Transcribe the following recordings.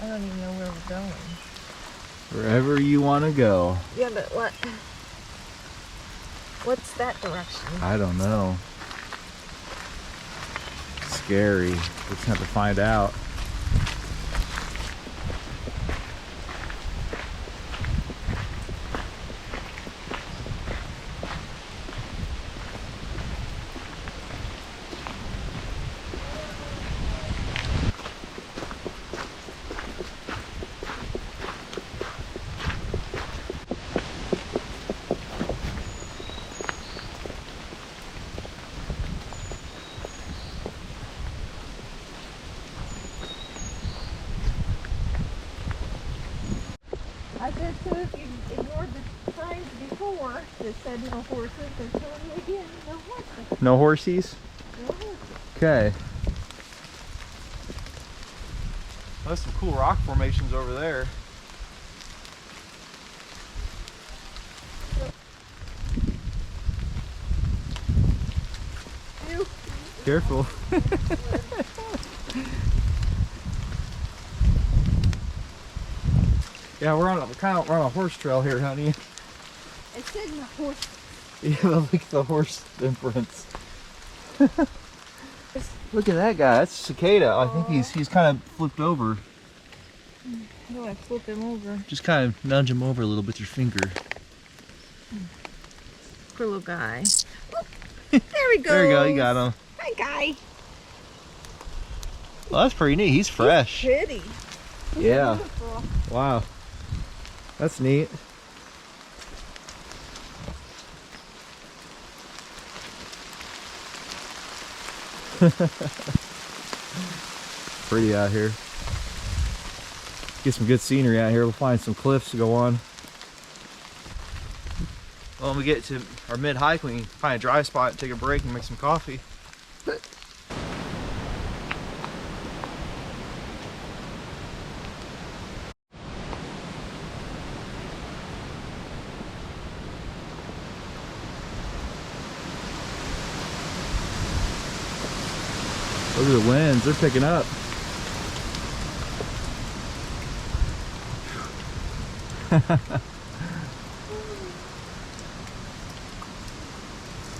I don't even know where we're going. Wherever you want to go. Yeah, but what? What's that direction? I don't know. Scary. We'll just have to find out. I said so if you ignored the signs before that said no horses, they're telling you again, no horses. No horsies? No horses. Okay. There's some cool rock formations over there. Ew. Careful. Yeah, we're on a horse trail here, honey. It said no horses. Yeah, look at the horse imprints. Look at that guy. That's a cicada. I think he's kind of flipped over. How do I flip him over? Just kind of nudge him over a little bit with your finger. Poor little guy. Oh, there we go. There you go. You got him. Hi, guy. Well, that's pretty neat. He's fresh. He's pretty. He's Yeah. beautiful. Wow. That's neat. Pretty out here. Get some good scenery out here. We'll find some cliffs to go on. Well, when we get to our mid-hike, we can find a dry spot, take a break, and make some coffee. Look at the winds, they're picking up.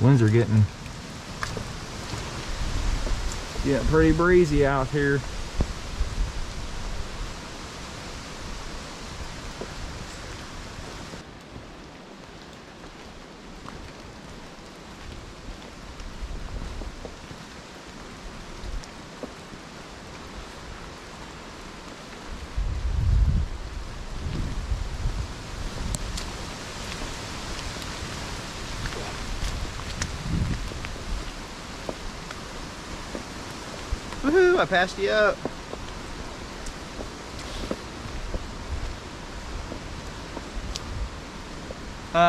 Winds are getting pretty breezy out here. Woohoo, I passed you up.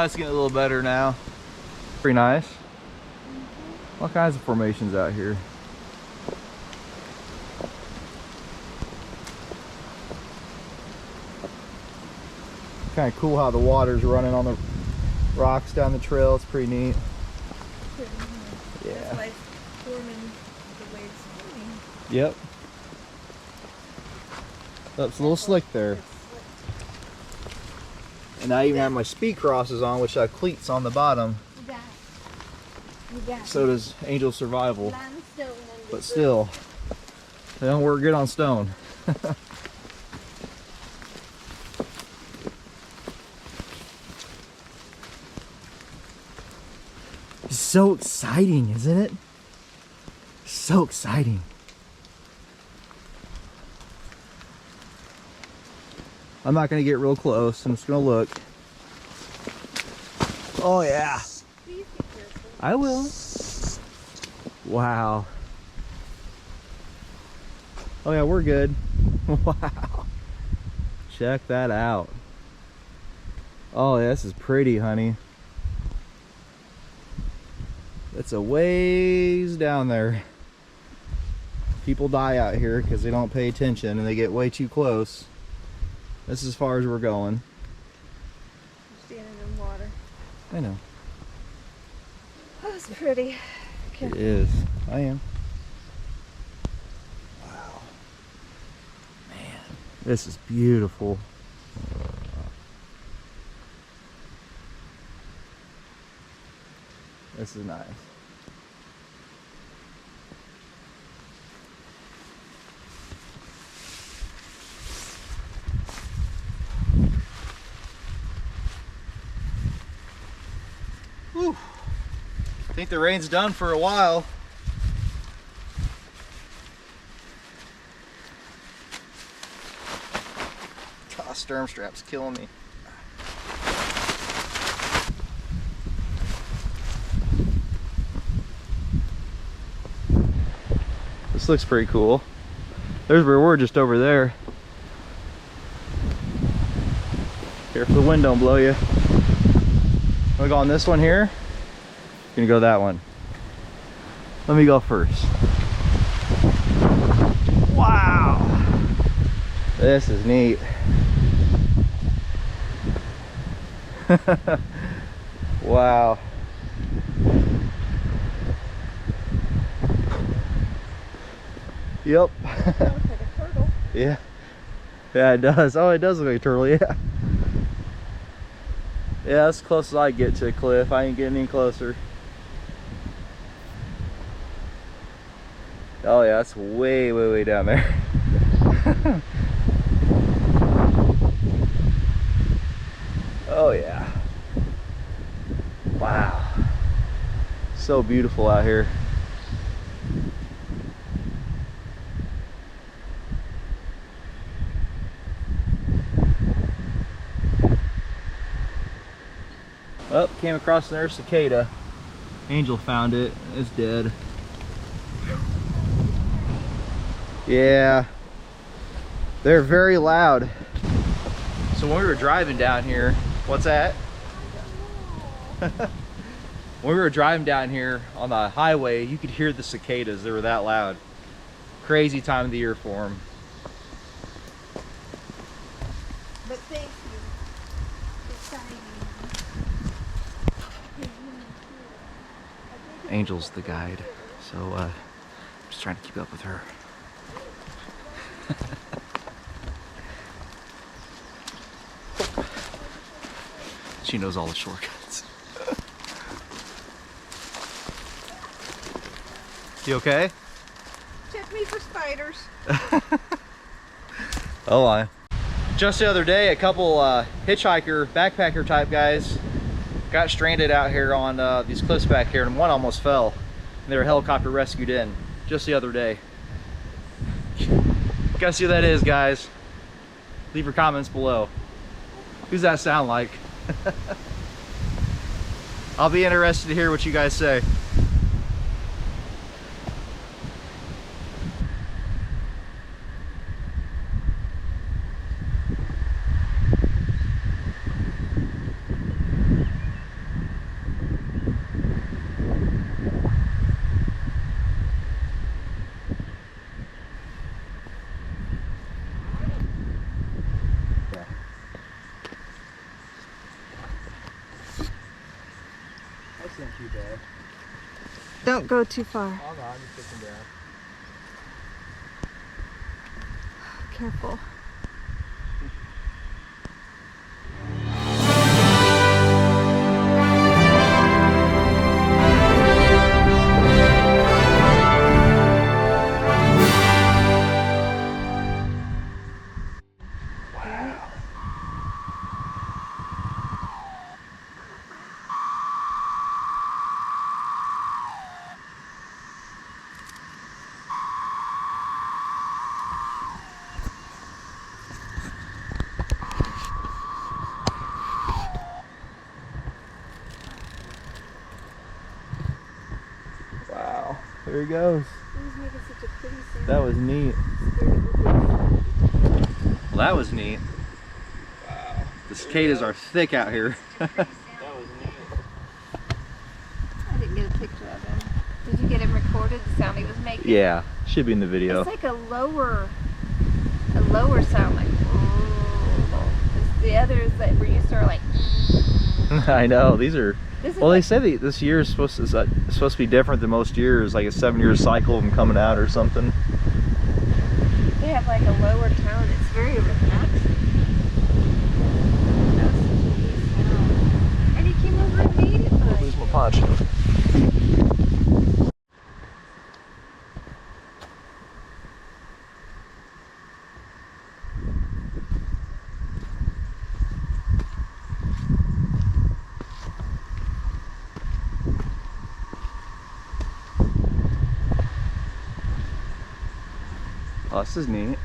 It's getting a little better now. Pretty nice. All kinds of formations out here. Kind of cool how the water's running on the rocks down the trail. It's pretty neat. Yeah. That's why it's forming the way it's forming. Yep. Oh, it's a little slick there. And I even have my speed crosses on, which have cleats on the bottom. You got So does Angel Survival. limestone and But still, they don't work good on stone. It's so exciting, isn't it? So exciting. I'm not gonna get real close. I'm just gonna look. Oh yeah. Please be careful. I will. Wow. Oh yeah, we're good. Wow. Check that out. Oh, yeah, this is pretty, honey. It's a ways down there. People die out here because they don't pay attention and they get way too close. This is as far as we're going. You're standing in water. I know. Oh, it's pretty. It is. I am. Wow. Man. This is beautiful. This is nice. Whew. I think the rain's done for a while. God, sturm strap's killing me. This looks pretty cool. There's where we're just over there. Careful the wind don't blow you. Wanna go on this one here? You're gonna go that one. Let me go first. Wow! This is neat. Wow. Yep. That looks like a turtle. Yeah. Yeah, it does. Oh, it does look like a turtle, yeah. Yeah, that's as close as I get to a cliff. I ain't getting any closer. Oh yeah, that's way, way, way down there. Oh yeah. Wow. So beautiful out here. Oh, came across another cicada. Angel found it. It's dead. Yeah. They're very loud. So when we were driving down here, what's that? When we were driving down here on the highway, you could hear the cicadas. They were that loud. Crazy time of the year for them. But thank you. Exciting. Angel's the guide, so I'm just trying to keep up with her. She knows all the shortcuts. You okay? Check me for spiders. Oh, I. Just the other day, a couple hitchhiker, backpacker type guys got stranded out here on these cliffs back here, and one almost fell. And they were helicopter rescued in just the other day. Guess who that is, guys? Leave your comments below. Who's that sound like? I'll be interested to hear what you guys say. That's not too bad. Don't go too far. Oh no, I'm just sitting down. Careful. Wow, there he goes. He was making such a pretty sound. That was neat. Well, that was neat. Wow. The cicadas are thick out here. That was neat. I didn't get a picture of him. Did you get him recorded, the sound he was making? Yeah, should be in the video. It's like a lower sound, like the others that were used to are like. I know, these are. Well, Like, they say this year is supposed to be different than most years, like a 7-year cycle of them coming out or something. they have like a lower tone. It's very Oh, this is neat.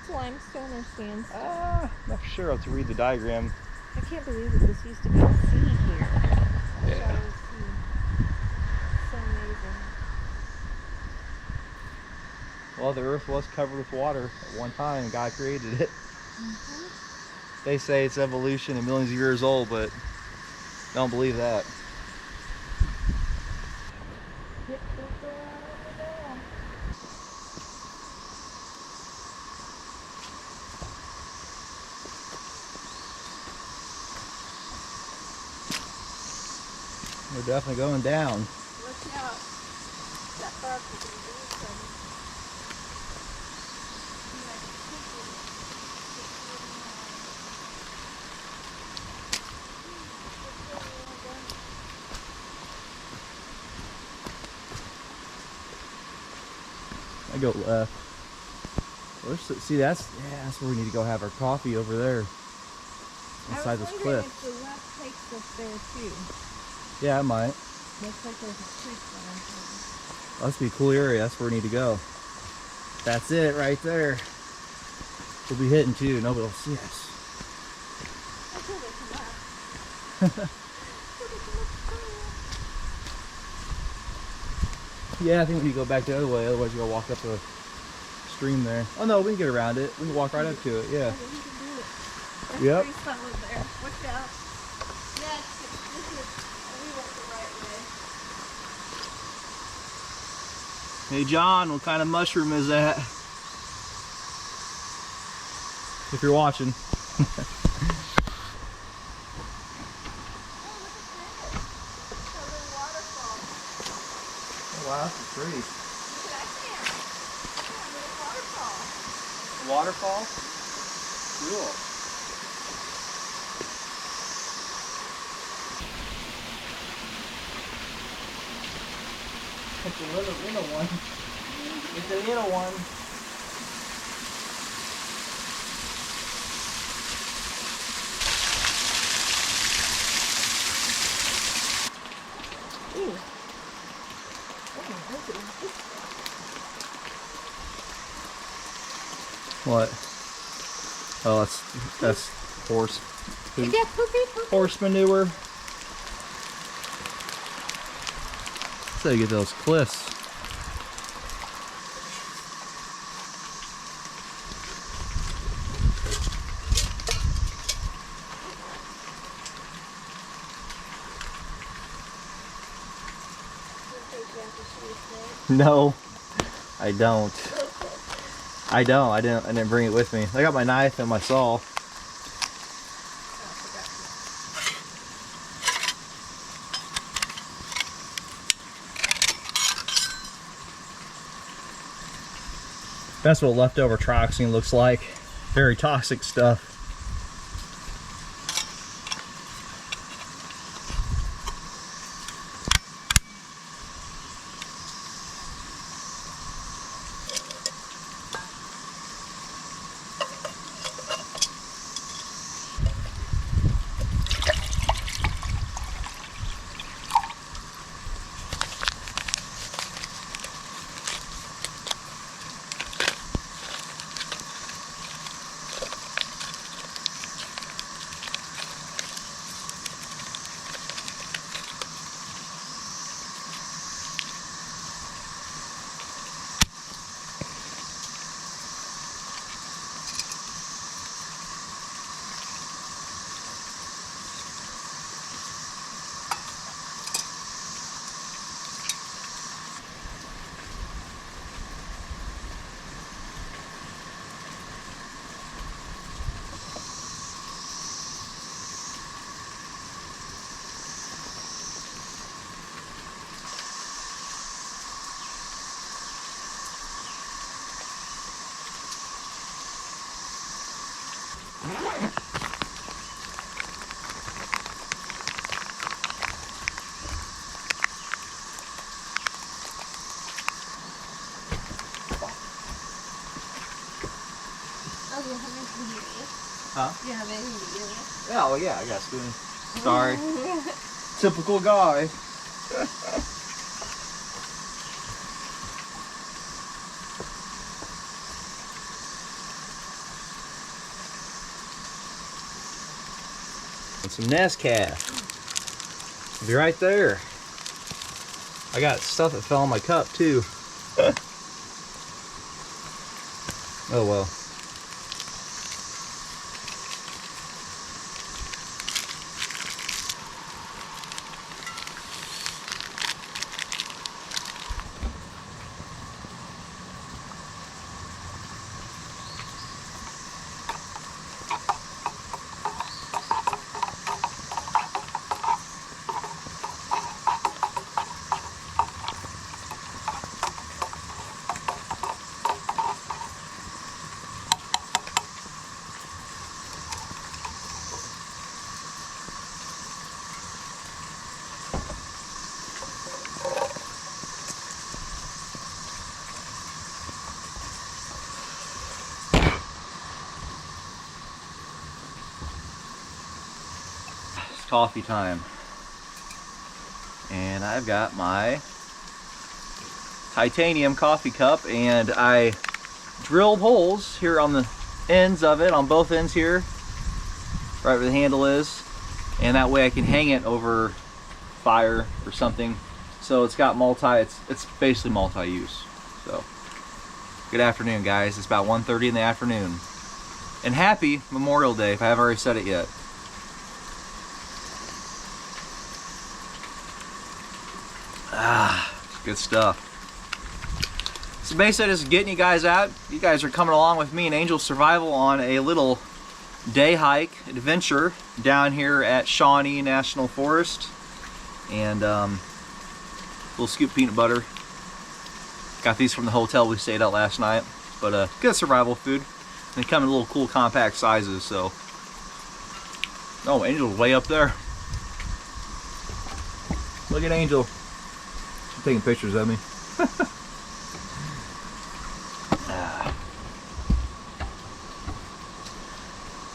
It's limestone or sandstone. Not for sure. I'll have to read the diagram. I can't believe that this used to be a sea here. Yeah. Shallow sea. So amazing. Well, the earth was covered with water at one time and God created it. They say it's evolution and millions of years old, but I don't believe that. Yep, don't go out on the dam. We're definitely going down. Watch out. That bark is going to do something. I go left. See, that's where we need to go have our coffee over there. Inside this cliff. If the left takes us there too. Yeah, I might. Looks like there's a creek there. Must be a cool area. That's where we need to go. That's it right there. We'll be hitting too. Nobody will see us. Until they come up. Yeah, I think we need to go back the other way. Otherwise, you gotta walk up the stream there. Oh no, we can get around it. We can walk right up to it. Yeah. Okay, we can do it. There's Yep. pretty solid there. Watch out. This is, we went the right way. Hey John, what kind of mushroom is that? If you're watching. Wow, that's pretty. Waterfall? Cool. It's a little one. It's a little one. Ooh. What? Oh, that's horse poop. Yeah, poopy. Horse manure. That's how you get those cliffs. No, I don't. I didn't bring it with me. I got my knife and my saw. That's what leftover trioxane looks like. Very toxic stuff. Huh? Do you have anything to give us? Yeah, well, yeah, I got a spoon. Sorry. Typical guy. and some Nescaf. Be right there. I got stuff that fell in my cup too. Oh well. Coffee time, and I've got my titanium coffee cup, and I drilled holes here on the ends of it, on both ends here, right where the handle is, and that way I can hang it over fire or something. So it's got it's basically multi-use. So good afternoon, guys. It's about 1:30 in the afternoon, and happy Memorial Day if I haven't already said it yet. Ah, good stuff. So basically just getting you guys out. You guys are coming along with me and Angel Survival on a little day hike adventure down here at Shawnee National Forest. And little scoop peanut butter. Got these from the hotel we stayed at last night. But good survival food. And they come in little cool compact sizes, so. Oh, Angel's way up there. Look at Angel. Taking pictures of me.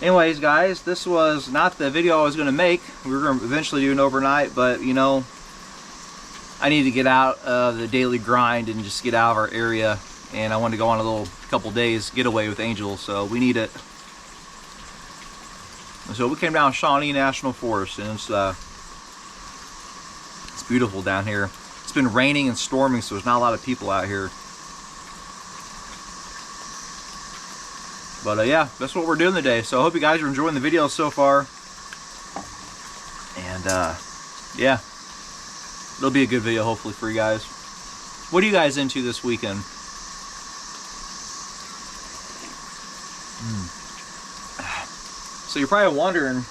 Anyways, guys, this was not the video I was going to make. We were going to eventually do an overnight, but you know, I need to get out of the daily grind and just get out of our area, and I wanted to go on a little couple days getaway with Angel, so we need it. And so we came down Shawnee National Forest, and it's beautiful down here. It's been raining and storming, so there's not a lot of people out here. But yeah, that's what we're doing today. So I hope you guys are enjoying the video so far. And yeah, it'll be a good video hopefully for you guys. What are you guys into this weekend? So you're probably wondering,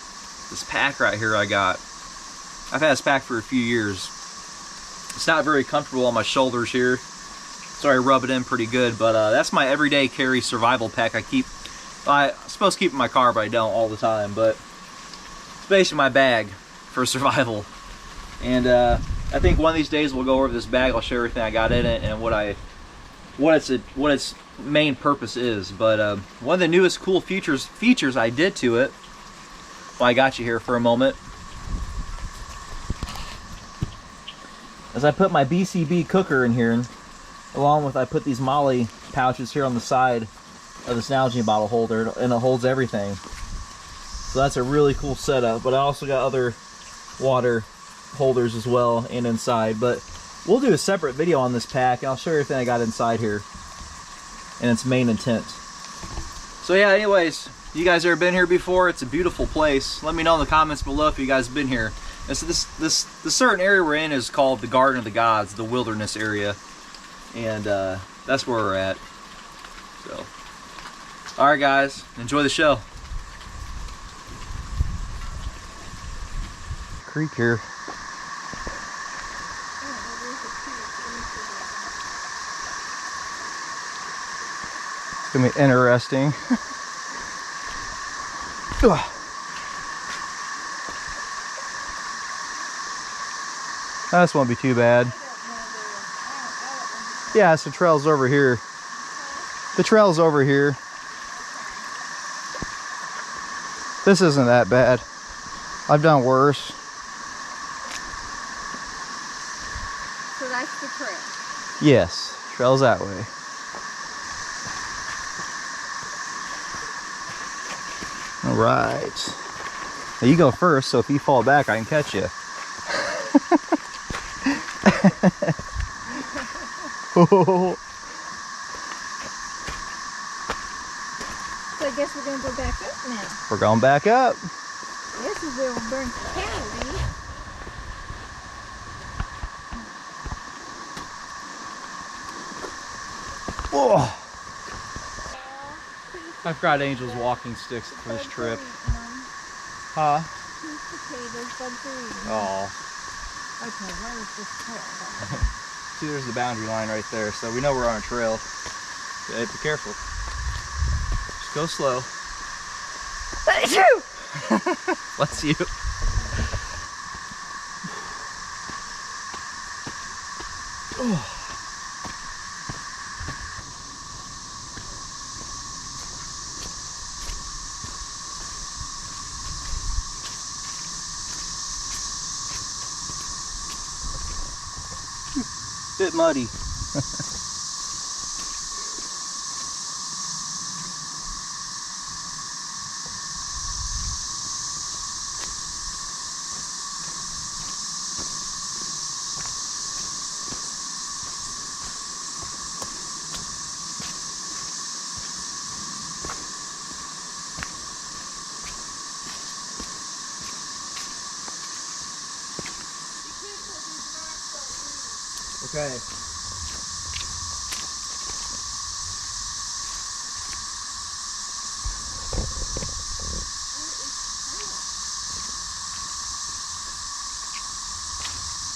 this pack right here I got. I've had this pack for a few years. It's not very comfortable on my shoulders here, so I rub it in pretty good, but that's my everyday carry survival pack. I'm supposed to keep in my car, but I don't all the time, but it's basically my bag for survival. And I think one of these days we'll go over this bag. I'll show everything I got in it and what its main purpose is. But one of the newest cool features I did to it, well, I got you here for a moment, as I put my BCB cooker in here, along with I put these Molly pouches here on the side of this Nalgene bottle holder, and it holds everything. So that's a really cool setup. But I also got other water holders as well and inside. But we'll do a separate video on this pack, and I'll show you everything I got inside here and its main intent. So yeah, anyways, you guys ever been here before? It's a beautiful place. Let me know in the comments below if you guys have been here. And so the certain area we're in is called the Garden of the Gods, the wilderness area, and that's where we're at. So, all right, guys, enjoy the show. Creek here. It's gonna be interesting. This won't be too bad. Yeah, it's the trail's over here. The trail's over here. This isn't that bad. I've done worse. So that's the trail? Yes, trail's that way. All right. Now you go first, so if you fall back, I can catch you. So I guess we're gonna go back up now. We're going back up. This is where we'll burn calories. Oh. I've got Angel's walking sticks for this trip. Huh? Oh. Okay, where is this trail? See, there's the boundary line right there, so we know we're on a trail. Yeah, be careful. Just go slow. Bless you! Bless you. Oh. Bit muddy. Okay.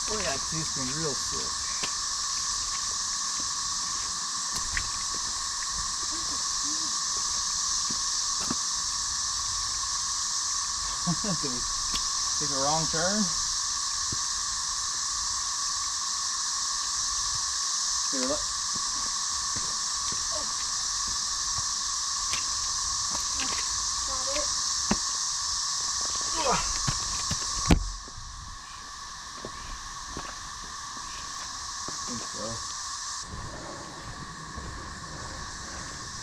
Oh yeah, I can see this thing real sick. Did we take a wrong turn? Here, look.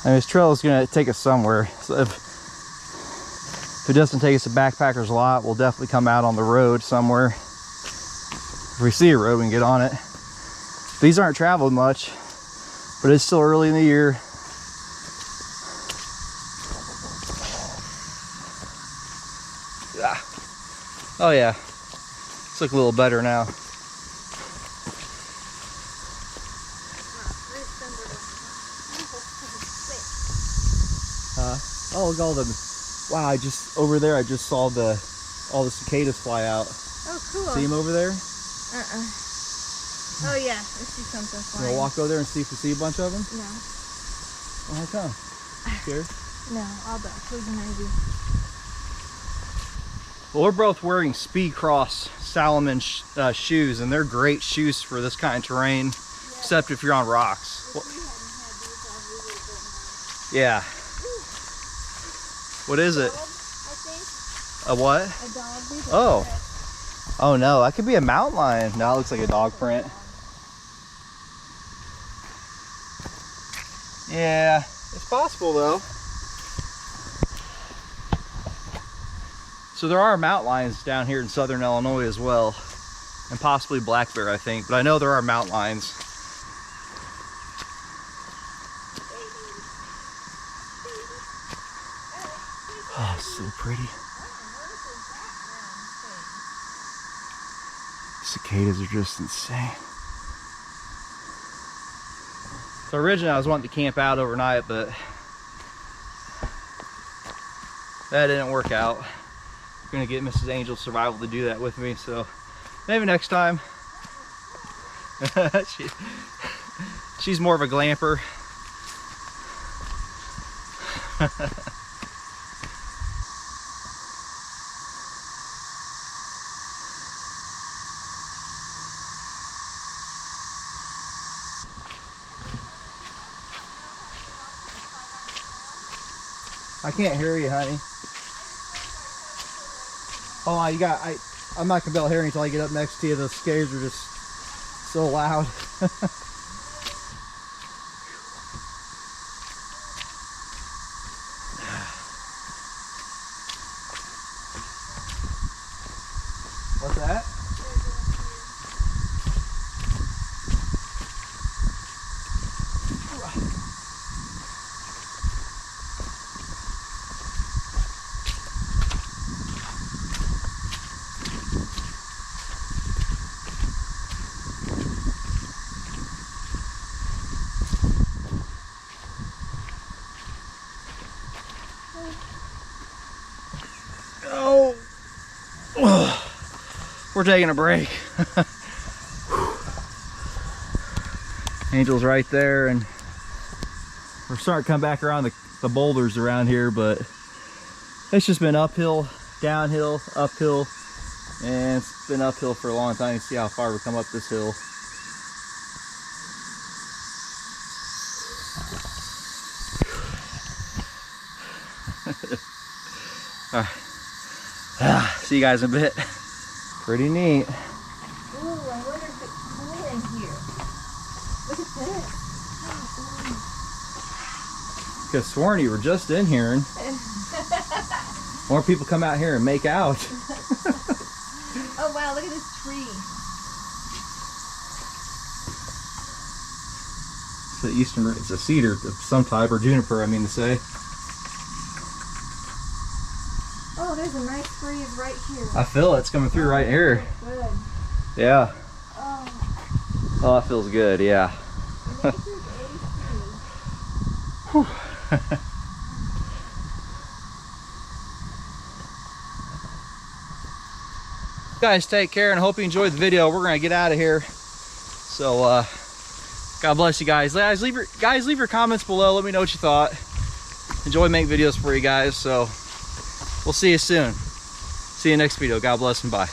And this trail is going to take us somewhere. So if it doesn't take us to Backpacker's Lot, we'll definitely come out on the road somewhere. If we see a road, we can get on it. These aren't traveled much, but it's still early in the year. Ah. Oh yeah, it's looking a little better now. Oh, look at all them. Wow, I just over there. I just saw all the cicadas fly out. Oh, cool. See them over there? Oh yeah, I see something flying. You wanna walk over there and see if we see a bunch of them? No. Well, how come? Scared? No, I'll do it. Maybe. Well, we're both wearing Speed Cross Salomon shoes, and they're great shoes for this kind of terrain, except if you're on rocks. Well, yeah. What is it? A what? A dog. Oh. Oh no, that could be a mountain lion. No, it looks like a dog print. Yeah, it's possible though. So there are mountain lions down here in southern Illinois as well, and possibly black bear, I think, but I know there are mountain lions. Oh, so pretty. Cicadas are just insane. So originally I was wanting to camp out overnight, but that didn't work out. I'm gonna get Mrs. Angell Survival to do that with me, so maybe next time. She's more of a glamper. I can't hear you, honey. Oh, I'm not gonna be able to hear you until I get up next to you. The cicadas are just so loud. we're taking a break. Angel's right there, and we're starting to come back around the boulders around here, but it's just been uphill, downhill, uphill, and it's been uphill for a long time. You see how far we come up this hill. All right. See you guys in a bit. Pretty neat. Ooh, I wonder if it's cool in here. Look at this. Could have sworn you were just in here, and more people come out here and make out. Oh wow, look at this tree. It's the eastern, it's a cedar of some type, or juniper, I mean to say. Oh, there's a nice breeze right here. I feel it's coming through right here. Good. Yeah. Oh. Oh, that feels good, yeah. Nature's AC. Guys, take care, and I hope you enjoyed the video. We're gonna get out of here. So God bless you guys. Guys, leave your comments below. Let me know what you thought. Enjoy making videos for you guys. So we'll see you soon. See you next video. God bless and bye.